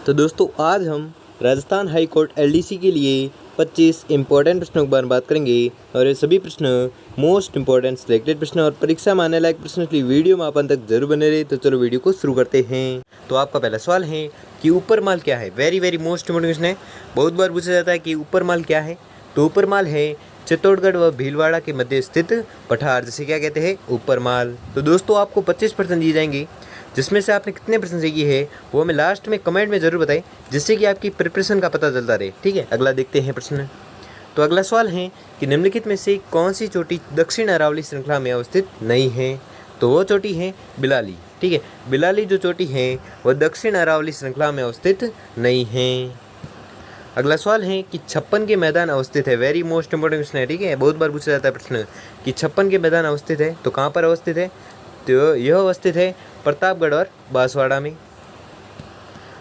तो दोस्तों आज हम राजस्थान हाई कोर्ट एलडीसी के लिए 25 इंपॉर्टेंट प्रश्नों के बारे में बात करेंगे और ये सभी प्रश्न मोस्ट इंपॉर्टेंट सिलेक्टेड प्रश्न और परीक्षा में आने लायक प्रश्न, इसलिए वीडियो में आप अंत तक जरूर बने रहे। तो चलो वीडियो को शुरू करते हैं। तो आपका पहला सवाल है कि ऊपर माल क्या है। वेरी मोस्ट इंपॉर्टेंट क्वेश्चन है, बहुत बार पूछा जाता है कि ऊपर माल क्या है। तो ऊपर माल है चित्तौड़गढ़ व भीलवाड़ा के मध्य स्थित पठार, जिसे क्या कहते हैं, ऊपर माल। तो दोस्तों आपको 25% दिए जाएंगे, जिसमें से आपने कितने प्रश्न सही किए हैं वो हमें लास्ट में कमेंट में ज़रूर बताएं, जिससे कि आपकी प्रिपरेशन का पता चलता रहे। ठीक है, अगला देखते हैं प्रश्न। तो अगला सवाल है कि निम्नलिखित में से कौन सी चोटी दक्षिण अरावली श्रृंखला में अवस्थित नहीं है। तो वो चोटी है बिलाली। ठीक है, बिलाली जो चोटी है वह दक्षिण अरावली श्रृंखला में अवस्थित नहीं है। अगला सवाल है कि 56 के मैदान अवस्थित है। वेरी मोस्ट इंपोर्टेंट क्वेश्चन है। ठीक है, बहुत बार पूछा जाता है प्रश्न कि 56 के मैदान अवस्थित है, तो कहाँ पर अवस्थित है। तो यह अवस्थित है प्रतापगढ़ और बांसवाड़ा में।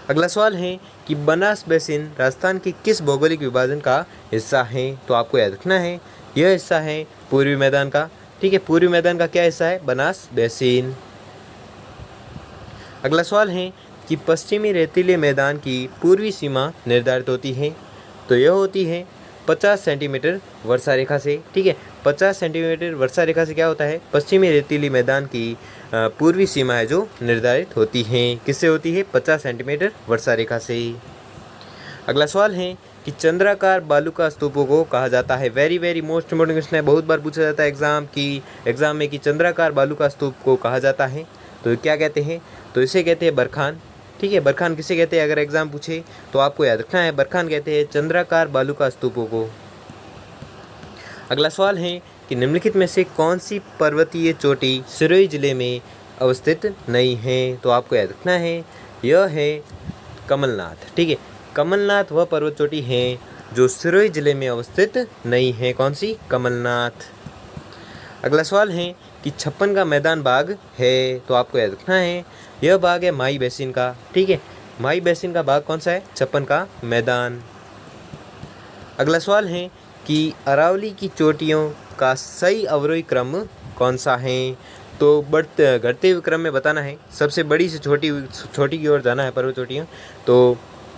अगला सवाल है कि बनास बेसिन राजस्थान के किस भौगोलिक विभाजन का हिस्सा है। तो आपको याद रखना है यह हिस्सा है पूर्वी मैदान का। ठीक है, पूर्वी मैदान का क्या हिस्सा है, बनास बेसिन। अगला सवाल है कि पश्चिमी रेतीले मैदान की पूर्वी सीमा निर्धारित होती है। तो यह होती है 50 सेंटीमीटर वर्षा रेखा से। ठीक है, 50 सेंटीमीटर वर्षा रेखा से क्या होता है, पश्चिमी रेतीली मैदान की पूर्वी सीमा है जो निर्धारित होती है। किससे होती है, 50 सेंटीमीटर वर्षा रेखा से। अगला सवाल है कि चंद्राकार बालुका स्तूपों को कहा जाता है। वेरी मोस्ट इंपोर्टेंट क्वेश्चन है, बहुत बार पूछा जाता है एग्जाम में कि चंद्राकार बालुका स्तूप को कहा जाता है तो क्या कहते हैं। तो इसे कहते हैं बरखान। ठीक है, बरखान किसे कहते हैं, अगर एग्जाम पूछे तो आपको याद रखना है बरखान कहते हैं चंद्राकार बालुका स्तूपों को। अगला सवाल है कि निम्नलिखित में से कौन सी पर्वतीय चोटी सिरोही जिले में अवस्थित नहीं है। तो आपको याद रखना है यह है कमलनाथ। ठीक है, कमलनाथ वह पर्वत चोटी है जो सिरोही जिले में अवस्थित नहीं है। कौन सी, कमलनाथ। अगला सवाल है कि 56 का मैदान बाग है। तो आपको याद रखना है यह बाग है माई बेसिन का। ठीक है, माई बेसिन का बाग कौन सा है, 56 का मैदान। अगला सवाल है कि अरावली की चोटियों का सही अवरोही क्रम कौन सा है। तो घटते हुए क्रम में बताना है, सबसे बड़ी से छोटी की ओर जाना है पर्वत चोटियाँ। तो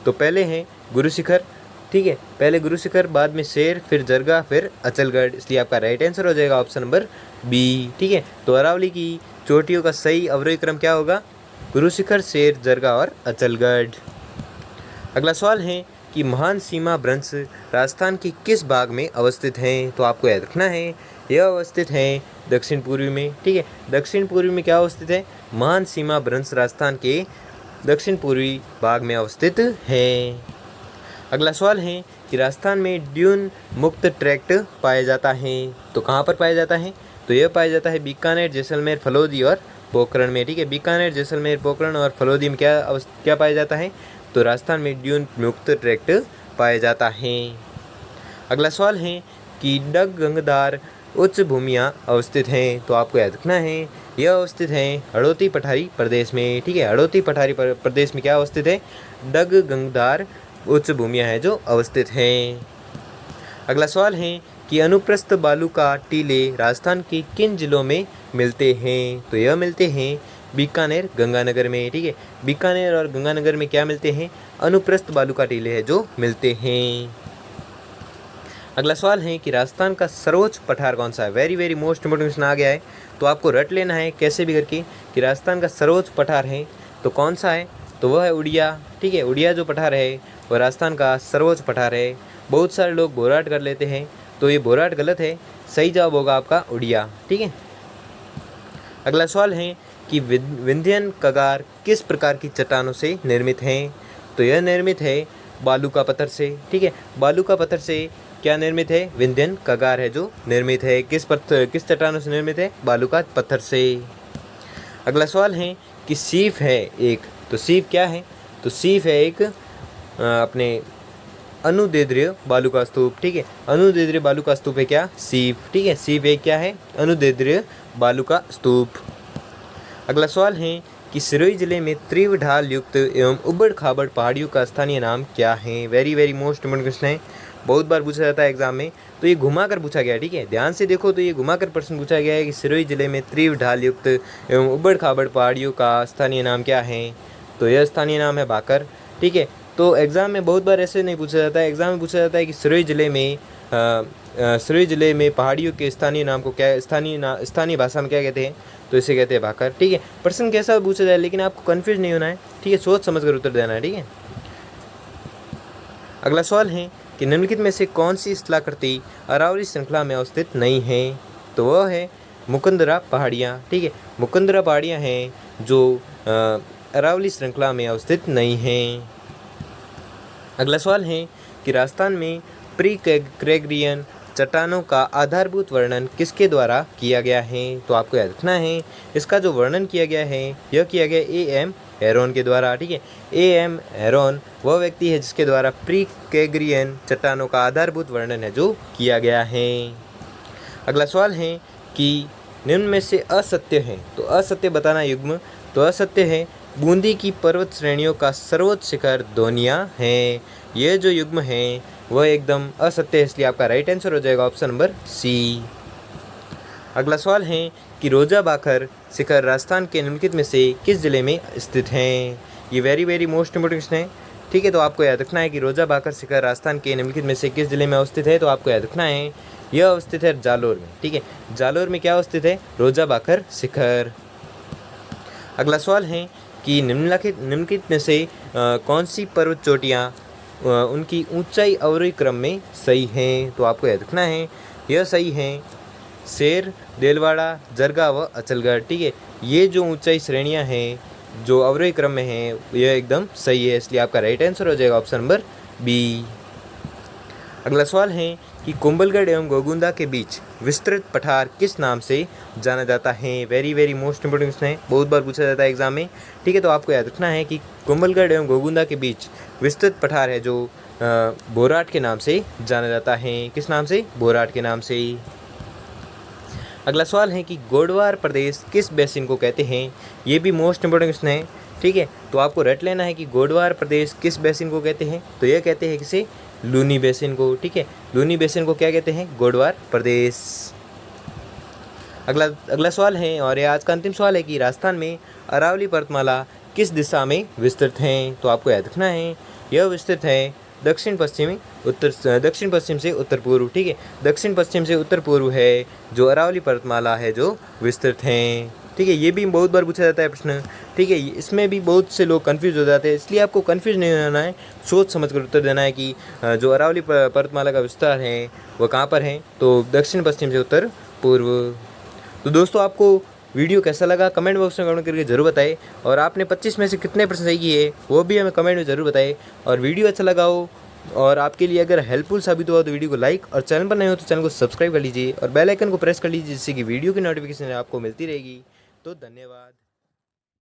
पहले है गुरु शिखर। ठीक है, पहले गुरु शिखर, बाद में शेर, फिर जरगा, फिर अचलगढ़, इसलिए आपका राइट आंसर हो जाएगा ऑप्शन नंबर बी। ठीक है, तो अरावली की चोटियों का सही अवरोही क्रम क्या होगा, गुरु शिखर, शेर, जरगा और अचलगढ़। अगला सवाल है कि महान सीमा भ्रंश राजस्थान के किस भाग में अवस्थित हैं। तो आपको याद रखना है यह अवस्थित है दक्षिण पूर्वी में। ठीक है, दक्षिण पूर्वी में क्या अवस्थित है, महान सीमा भ्रंश राजस्थान के दक्षिण पूर्वी भाग में अवस्थित है। अगला सवाल है कि राजस्थान में ड्यून मुक्त ट्रैक्ट पाया जाता है। तो कहाँ पर पाया जाता है, तो यह पाया जाता है बीकानेर, जैसलमेर, फलोदी और पोखरण में। ठीक है, बीकानेर, जैसलमेर, पोखरण और फलोदी में क्या पाया जाता है, तो राजस्थान में ड्यून मुक्त ट्रैक्ट पाया जाता है। अगला सवाल है कि डग गंगदार उच्च भूमियाँ अवस्थित हैं। तो आपको याद रखना है यह अवस्थित हैं हड़ौती पठारी प्रदेश में। ठीक है, हड़ौती पठारी प्रदेश में क्या अवस्थित है, डग गंगदार उच्च भूमियाँ हैं जो अवस्थित हैं। अगला सवाल है कि अनुप्रस्थ बालू का टीले राजस्थान के किन जिलों में मिलते हैं। तो यह मिलते हैं बीकानेर, गंगानगर में। ठीक है, बीकानेर और गंगानगर में क्या मिलते हैं, अनुप्रस्थ बालू का टीले है जो मिलते हैं। अगला सवाल है कि राजस्थान का सर्वोच्च पठार कौन सा है। वेरी मोस्ट इंपोर्टेंट क्वेश्चन आ गया है, तो आपको रट लेना है कैसे भी करके कि राजस्थान का सर्वोच्च पठार है तो कौन सा है, तो वह है उड़िया। ठीक है, उड़िया जो पठार है वह राजस्थान का सर्वोच्च पठार है। बहुत सारे लोग बोराट कर लेते हैं, तो ये बोराट गलत है, सही जवाब होगा आपका उड़िया। ठीक है, अगला सवाल है कि विंध्यन कगार किस प्रकार की चट्टानों से निर्मित हैं। तो यह निर्मित है बालू का पत्थर से। ठीक है, बालू का पत्थर से क्या निर्मित है, विंध्यन कगार है जो निर्मित है। किस चट्टानों से निर्मित है, बालू का पत्थर से। अगला सवाल है कि सीफ है एक, तो सीफ क्या है, तो सीफ है एक अपने अनुदैर्ध्य बालू का स्तूप। ठीक है, अनुदैर्ध्य बालू का स्तूप है क्या, सीफ। ठीक है, सीफ एक क्या है, अनुदैर्ध्य बालू का स्तूप। अगला सवाल है कि सिरोही जिले में तीव्र ढाल युक्त एवं उबड़ खाबड़ पहाड़ियों का स्थानीय नाम क्या है। वेरी मोस्ट इंपोर्टेंट क्वेश्चन है, बहुत बार पूछा जाता है एग्जाम में, तो ये घुमा कर पूछा गया है। ठीक है, ध्यान से देखो, तो ये घुमा कर प्रश्न पूछा गया है कि सिरोही जिले में तीव्र ढाल युक्त एवं उबड़ खाबड़ पहाड़ियों का स्थानीय नाम क्या है। तो यह स्थानीय नाम है भाकर। ठीक है। तो एग्ज़ाम में बहुत बार ऐसे नहीं पूछा जाता है, एग्ज़ाम में पूछा जाता है कि सिरोही ज़िले में पहाड़ियों के स्थानीय नाम को क्या, स्थानीय भाषा में क्या कहते हैं, तो इसे कहते हैं भाकर। ठीक है, प्रश्न कैसा पूछा जाए लेकिन आपको कन्फ्यूज नहीं होना है, ठीक है, सोच समझ कर उत्तर देना है। ठीक है, अगला सवाल है कि निम्नलिखित में से कौन सी स्थलाकृति अरावली श्रृंखला में अवस्थित नहीं है, तो वह है मुकुंदरा पहाड़ियाँ। ठीक है, मुकुंदरा पहाड़ियाँ हैं जो अरावली श्रृंखला में अवस्थित नहीं हैं। अगला सवाल है कि राजस्थान में प्री कैग्रियन चट्टानों का आधारभूत वर्णन किसके द्वारा किया गया है, तो आपको याद रखना है इसका जो वर्णन किया गया है यह किया गया A.M. हेरोन के द्वारा। ठीक है, A.M. हेरोन वह व्यक्ति है जिसके द्वारा प्री कैग्रियन चट्टानों का आधारभूत वर्णन है जो किया गया है। अगला सवाल है कि निम्न में से असत्य है, तो असत्य बताना युग्म, तो असत्य है बूंदी की पर्वत श्रेणियों का सर्वोच्च शिखर दोनिया है। यह जो युग्म है वह एकदम असत्य है, इसलिए आपका राइट आंसर हो जाएगा ऑप्शन नंबर सी। अगला सवाल है कि रोजा भाकर शिखर राजस्थान के निम्नलिखित में से किस जिले में स्थित हैं। ये वेरी मोस्ट इंपोर्टेंट क्वेश्चन है। ठीक है, तो आपको याद रखना है कि रोजा भाकर शिखर राजस्थान के निम्नलिखित में से किस जिले में अवस्थित है, तो आपको याद रखना है यह अवस्थित है जालोर में। ठीक है, जालोर में क्या अवस्थित है, रोजा भाकर शिखर। अगला सवाल है कि निम्नलिखित में से कौन सी पर्वत चोटियाँ उनकी ऊंचाई अवरोही क्रम में सही हैं, तो आपको याद रखना है यह सही हैं शेर, देलवाड़ा, जरगा व अचलगढ़। ठीक है, ये जो ऊंचाई श्रेणियाँ हैं जो अवरोही क्रम में हैं यह एकदम सही है, इसलिए आपका राइट आंसर हो जाएगा ऑप्शन नंबर बी। अगला सवाल है कि कुंभलगढ़ एवं गोगुंदा के बीच विस्तृत पठार किस नाम से जाना जाता है। वेरी मोस्ट इंपोर्टेंट क्वेश्चन है, बहुत बार पूछा जाता है एग्जाम में। ठीक है, तो आपको याद रखना है कि कुंभलगढ़ एवं गोगुंदा के बीच विस्तृत पठार है जो बोराट के नाम से जाना जाता है। किस नाम से, बोराट के नाम से। अगला सवाल है कि गोडवार प्रदेश किस बेसिन को कहते हैं, ये भी मोस्ट इंपोर्टेंट क्वेश्चन है। ठीक है, तो आपको रट लेना है कि गोडवार प्रदेश किस बेसिन को कहते हैं, तो यह कहते हैं किसे, लूनी बेसिन को। ठीक है, लूनी बेसिन को क्या कहते हैं, गोडवार प्रदेश। अगला सवाल है और यह आज का अंतिम सवाल है कि राजस्थान में अरावली पर्वतमाला किस दिशा में विस्तृत हैं, तो आपको याद रखना है यह विस्तृत है दक्षिण पश्चिम से उत्तर पूर्व। ठीक है, दक्षिण पश्चिम से उत्तर पूर्व है जो अरावली पर्वतमाला है जो विस्तृत हैं। ठीक है, ये भी बहुत बार पूछा जाता है प्रश्न। ठीक है, इसमें भी बहुत से लोग कंफ्यूज हो जाते हैं, इसलिए आपको कंफ्यूज नहीं होना है, सोच समझ कर उत्तर देना है कि जो अरावली पर्वतमाला का विस्तार है वह कहाँ पर है, तो दक्षिण पश्चिम से उत्तर पूर्व। तो दोस्तों, आपको वीडियो कैसा लगा कमेंट बॉक्स में कमेंट करके जरूर बताएं, और आपने 25 में से कितने प्रश्न सही किए वो भी हमें कमेंट में ज़रूर बताएं। और वीडियो अच्छा लगा हो और आपके लिए अगर हेल्पफुल साबित हुआ तो वीडियो को लाइक, और चैनल पर नए हो तो चैनल को सब्सक्राइब कर लीजिए और बेल आइकन को प्रेस कर लीजिए, जिससे कि वीडियो की नोटिफिकेशन आपको मिलती रहेगी। तो धन्यवाद।